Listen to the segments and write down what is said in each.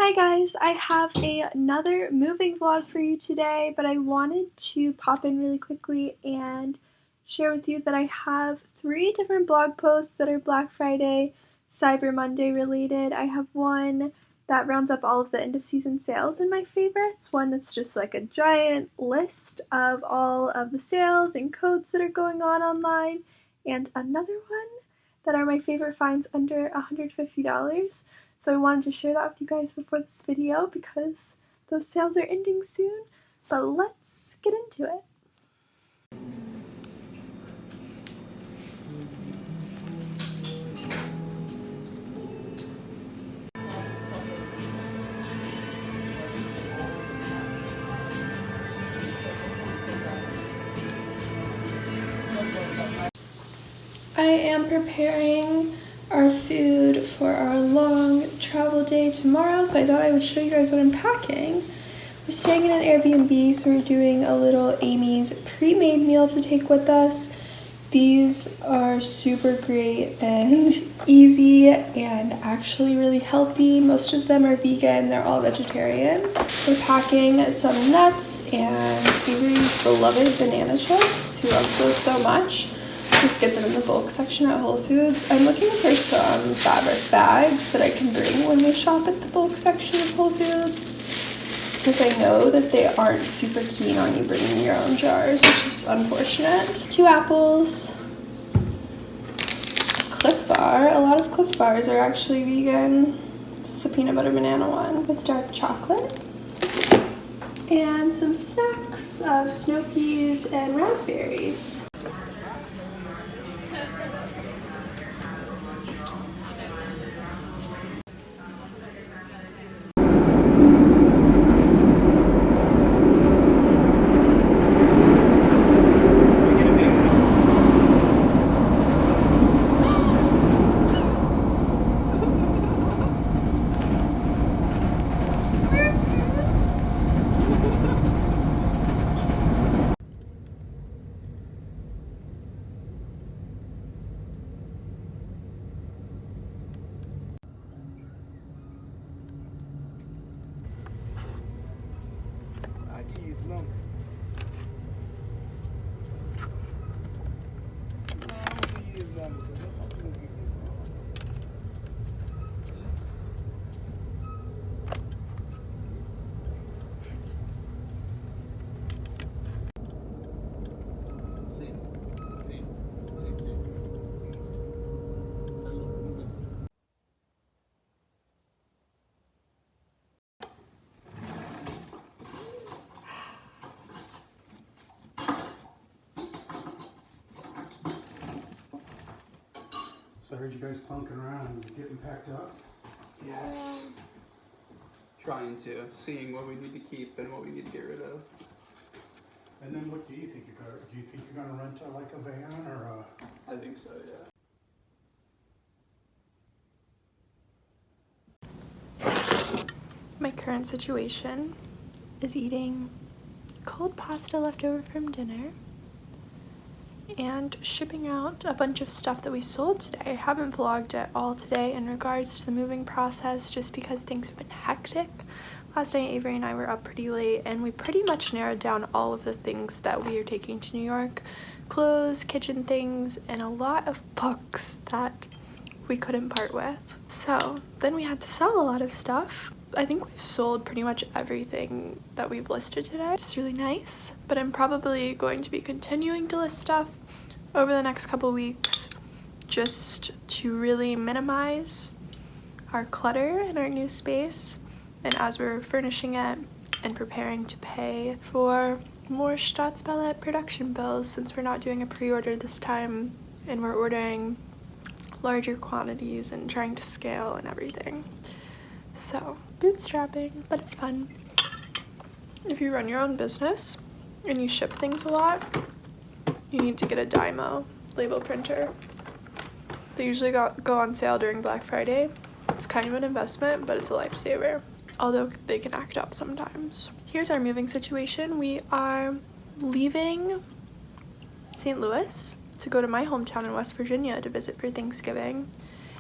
Hi guys, I have another moving vlog for you today, but I wanted to pop in really quickly and share with you that I have 3 different blog posts that are Black Friday, Cyber Monday related. I have one that rounds up all of the end of season sales and my favorites, one that's just like a giant list of all of the sales and codes that are going on online, and another one that are my favorite finds under $150. So I wanted to share that with you guys before this video because those sales are ending soon, but let's get into it. I am preparing our food for our long travel day tomorrow, so I thought I would show you guys what I'm packing. We're staying in an Airbnb, so we're doing a little Amy's pre-made meal to take with us. These are super great and easy and actually really healthy. Most of them are vegan, they're all vegetarian. We're packing some nuts and Avery's beloved banana chips. He loves those so much. Just get them in the bulk section at Whole Foods. I'm looking for some fabric bags that I can bring when we shop at the bulk section of Whole Foods, because I know that they aren't super keen on you bringing your own jars, which is unfortunate. 2 apples, Cliff Bar. A lot of Cliff Bars are actually vegan. This is the peanut butter banana one with dark chocolate. And some snacks of snow peas and raspberries. So I heard you guys clunking around and getting packed up. Yes. Trying to, seeing what we need to keep and what we need to get rid of. And then what do you think you're going to, do you think you're going to rent like a van or I think so, yeah. My current situation is eating cold pasta left over from dinner and shipping out a bunch of stuff that we sold today. I haven't vlogged at all today in regards to the moving process just because things have been hectic. Last night Avery and I were up pretty late and we pretty much narrowed down all of the things that we are taking to New York. Clothes, kitchen things, and a lot of books that we couldn't part with. So then we had to sell a lot of stuff. I think we've sold pretty much everything that we've listed today. It's really nice, but I'm probably going to be continuing to list stuff over the next couple weeks just to really minimize our clutter in our new space, and as we're furnishing it and preparing to pay for more STAATSBALLETT production bills, since we're not doing a pre-order this time and we're ordering larger quantities and trying to scale and everything. So bootstrapping, but it's fun. If you run your own business and you ship things a lot, you need to get a Dymo label printer. They usually go on sale during Black Friday. It's kind of an investment, but it's a lifesaver, although they can act up sometimes. Here's our moving situation. We are leaving St. Louis to go to my hometown in West Virginia to visit for Thanksgiving,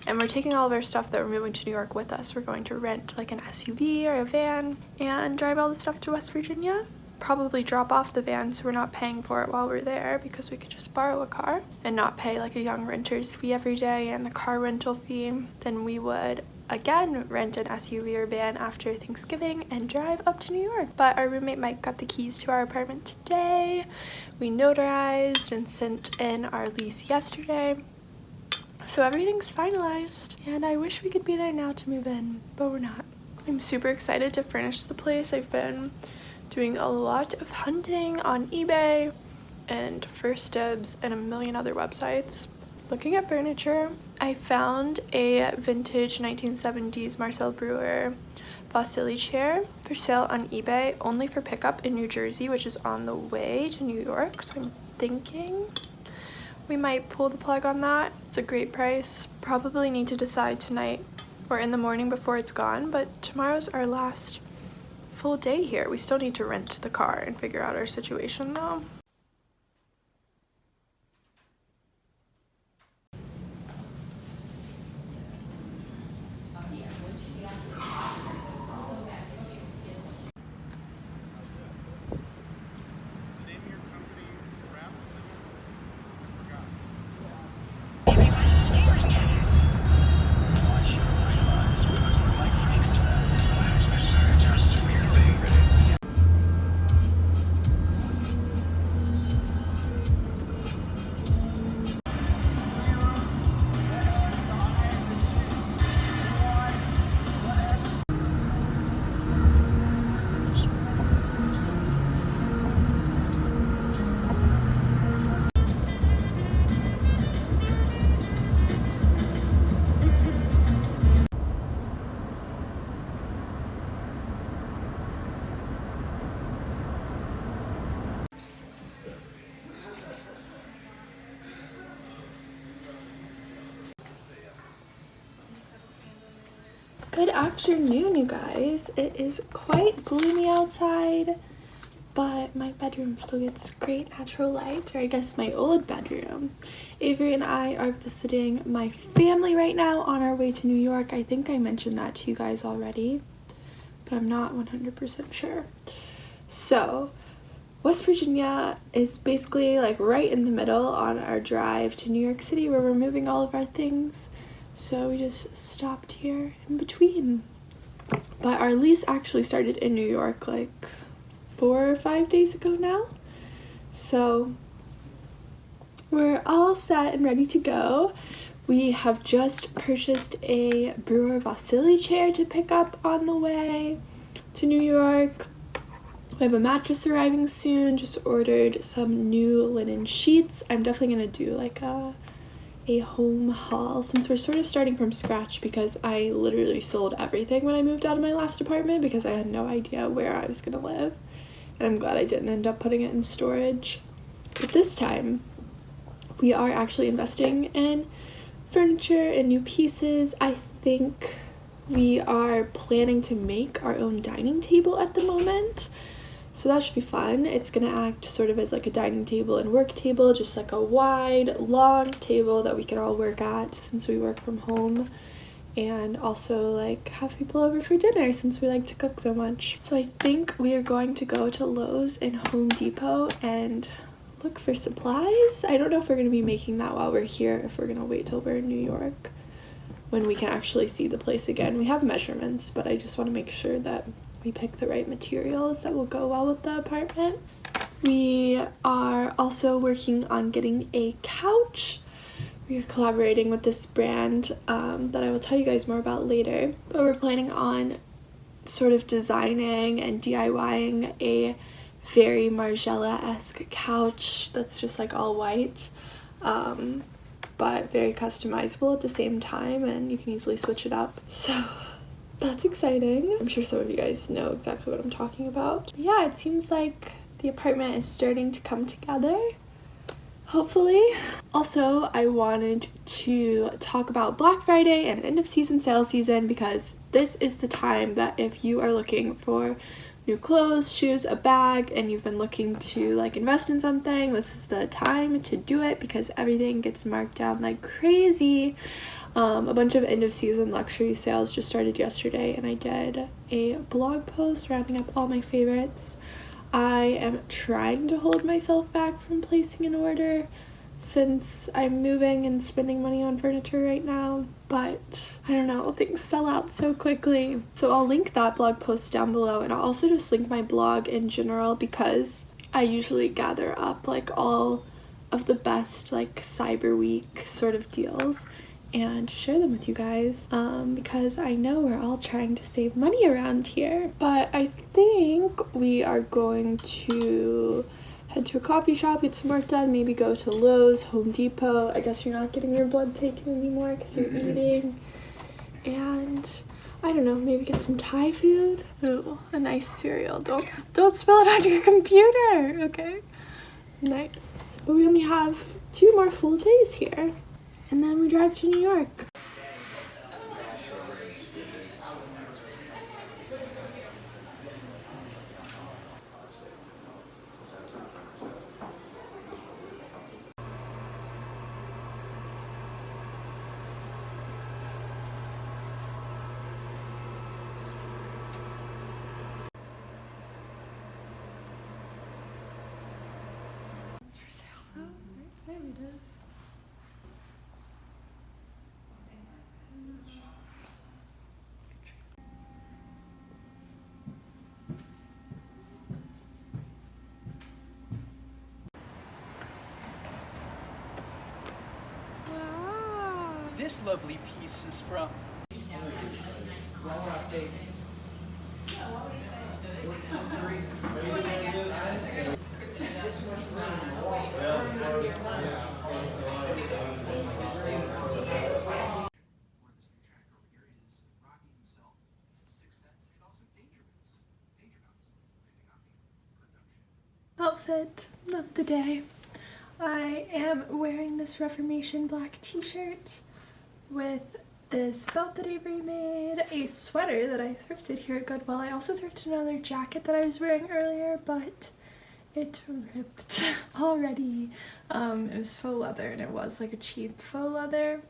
And we're taking all of our stuff that we're moving to New York with us. We're going to rent like an SUV or a van and drive all the stuff to West Virginia. Probably drop off the van so we're not paying for it while we're there, because we could just borrow a car and not pay like a young renter's fee every day and the car rental fee. Then we would again rent an SUV or van after Thanksgiving and drive up to New York. But our roommate Mike got the keys to our apartment today. We notarized and sent in our lease yesterday. So everything's finalized, and I wish we could be there now to move in, but we're not. I'm super excited to furnish the place. I've been doing a lot of hunting on eBay and First Dibs and a million other websites. Looking at furniture, I found a vintage 1970s Marcel Breuer Vasily chair for sale on eBay, only for pickup in New Jersey, which is on the way to New York. So I'm thinking we might pull the plug on that. It's a great price. Probably need to decide tonight or in the morning before it's gone, but tomorrow's our last full day here. We still need to rent the car and figure out our situation though. Good afternoon, you guys. It is quite gloomy outside, but my bedroom still gets great natural light, or I guess my old bedroom. Avery and I are visiting my family right now on our way to New York. I think I mentioned that to you guys already, but I'm not 100% sure. So, West Virginia is basically like right in the middle on our drive to New York City, where we're moving all of our things. So we just stopped here in between. But our lease actually started in New York like 4 or 5 days ago now. So we're all set and ready to go. We have just purchased a Breuer Vasily chair to pick up on the way to New York. We have a mattress arriving soon. Just ordered some new linen sheets. I'm definitely gonna do like a home haul since we're sort of starting from scratch, because I literally sold everything when I moved out of my last apartment because I had no idea where I was gonna live, and I'm glad I didn't end up putting it in storage. But this time we are actually investing in furniture and new pieces. I think we are planning to make our own dining table at the moment. So that should be fun. It's gonna act sort of as like a dining table and work table, just like a wide, long table that we can all work at since we work from home, and also like have people over for dinner since we like to cook so much. So I think we are going to go to Lowe's and Home Depot and look for supplies. I don't know if we're gonna be making that while we're here, if we're gonna wait till we're in New York when we can actually see the place again. We have measurements, but I just want to make sure that we pick the right materials that will go well with the apartment. We are also working on getting a couch. We are collaborating with this brand that I will tell you guys more about later. But we're planning on sort of designing and DIYing a very Margiela-esque couch that's just like all white, but very customizable at the same time, and you can easily switch it up. So that's exciting. I'm sure some of you guys know exactly what I'm talking about. Yeah, it seems like the apartment is starting to come together, hopefully. Also, I wanted to talk about Black Friday and end of season sale season, because this is the time that if you are looking for new clothes, shoes, a bag, and you've been looking to like invest in something, this is the time to do it, because everything gets marked down like crazy. A bunch of end of season luxury sales just started yesterday, and I did a blog post rounding up all my favorites. I am trying to hold myself back from placing an order since I'm moving and spending money on furniture right now, but I don't know, things sell out so quickly. So I'll link that blog post down below, and I'll also just link my blog in general because I usually gather up like all of the best like Cyber Week sort of deals and share them with you guys because I know we're all trying to save money around here. But I think we are going to head to a coffee shop, get some work done, maybe go to Lowe's, Home Depot. I guess you're not getting your blood taken anymore because you're eating. And I don't know, maybe get some Thai food. Ooh, a nice cereal. Don't spell it on your computer, okay? Nice. But we only have 2 more full days here, and then we drive to New York. There it is. Wow. This lovely piece is from. Outfit of the day. I am wearing this Reformation black t-shirt with this belt that Avery made, a sweater that I thrifted here at Goodwill. I also thrifted another jacket that I was wearing earlier, but it ripped already. It was faux leather, and it was like a cheap faux leather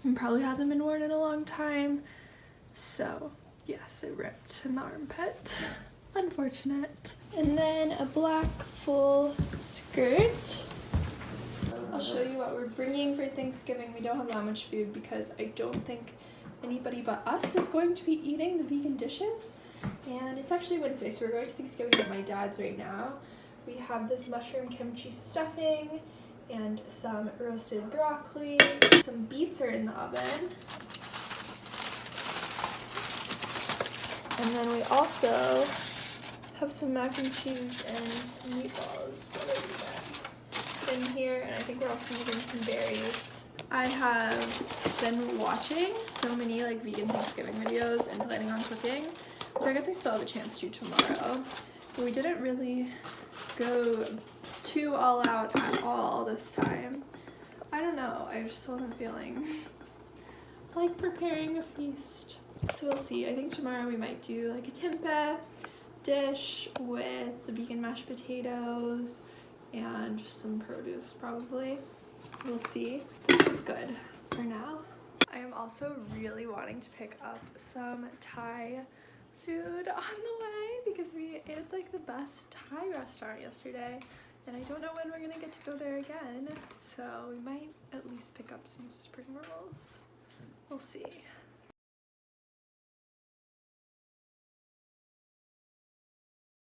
and probably hasn't been worn in a long time. So yes, it ripped in the armpit. Unfortunate. And then a black full skirt. I'll show you what we're bringing for Thanksgiving. We don't have that much food because I don't think anybody but us is going to be eating the vegan dishes. And it's actually Wednesday, so we're going to Thanksgiving at my dad's right now. We have this mushroom kimchi stuffing and some roasted broccoli. Some beets are in the oven. And then we also have some mac and cheese and meatballs that are in here, and I think we're also gonna bring some berries. I have been watching so many like vegan Thanksgiving videos and planning on cooking, which I guess I still have a chance to like but we didn't really go too all out at all this time. I don't know, I just wasn't feeling like preparing a feast. So we'll see. I think tomorrow we might do like a tempeh dish with the vegan mashed potatoes and some produce probably. We'll see. This is good for now. I am also really wanting to pick up some Thai food on the way because we ate like the best Thai restaurant yesterday, and I don't know when we're gonna get to go there again, so we might at least pick up some spring rolls. We'll see.